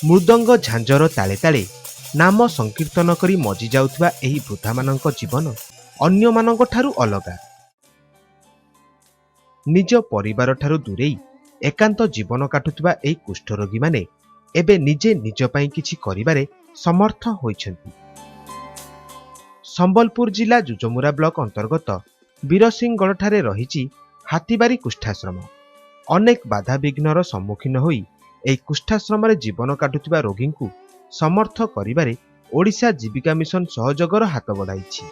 मृदंग झांझर ताले ताले नाम संकीर्तन करी मजी जाउथबा एही वृद्धामानंक जीवन अन्य मानंक ठारू अलगा। निज परिवार ठारू दूरेई एकांत जीवन काटुथबा एही कुष्ठरोगी माने एबे निजे निज पई किछि करिबारे समर्थ होइछन्ति। संबलपुर जिला जुजमुरा ब्लॉक अंतर्गत बीरसिंहगढ़ ठारे रहिछि हाथीबारी कुष्ठाश्रम। अनेक बाधा विघ्नर सम्मुखीन होई एही कुष्ठाश्रम जीवन काटुथिबा रोगी को समर्थ करिबारे ओडिशा जीविका मिशन सहयोगर हाथ बढ़ाइछि।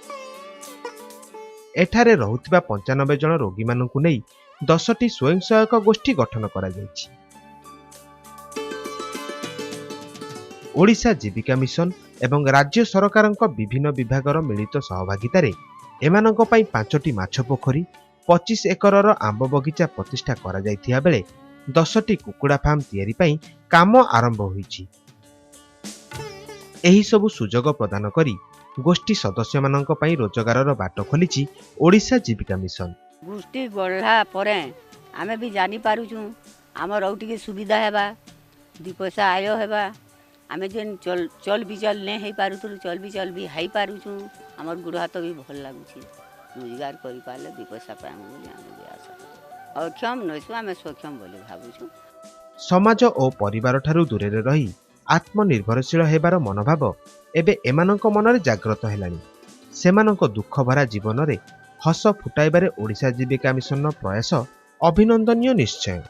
एठारे रहुथिबा 95 जन रोगी मानकु नै 10टी स्वयं सहायक गोष्ठी गठन करा जाइछि। ओडिशा जीविका मिशन एवं राज्य सरकारक विभिन्न विभागर मिलित सहभागितारे एमानक पई 5टी माछ पोखरी 25 एकरर आंब बगीचा प्रतिष्ठा करा जाइथिया बेले 10टी कुकुड़ा फार्म तैयारी पई काम आरंभ होईछि। एही सबु सुजोग प्रदान करी गोष्ठी सदस्य मानक पई रोजगारर बाट खोलिछि ओडिशा जीविका मिशन। गोष्ठी गढ़ा परे आमे भी जानि पारुछु हमर औटी के सुविधा हेबा 2 पैसा आय हेबा आमे जेन चल बिचल ने हे पारुथु चल बिचल भी हाई पारुछु हमर गुड़ हाथ भी भल लागुछि रोजगार करि पाले 2 पैसा पाएम बोली आमे भी आशा अक्षम नइसु आमे सक्षम बोली भाबुछु। समाज और परिवार ठारू दूरे रही आत्मनिर्भरशील हेबार मनोभाव एबे एमानक मनरे जागृत हेलानी। सेमानक दुख भरा जीवन रे हस फुटाइबारे ओडिशा जीविका मिशन प्रयास अभिनंदनीय निश्चय।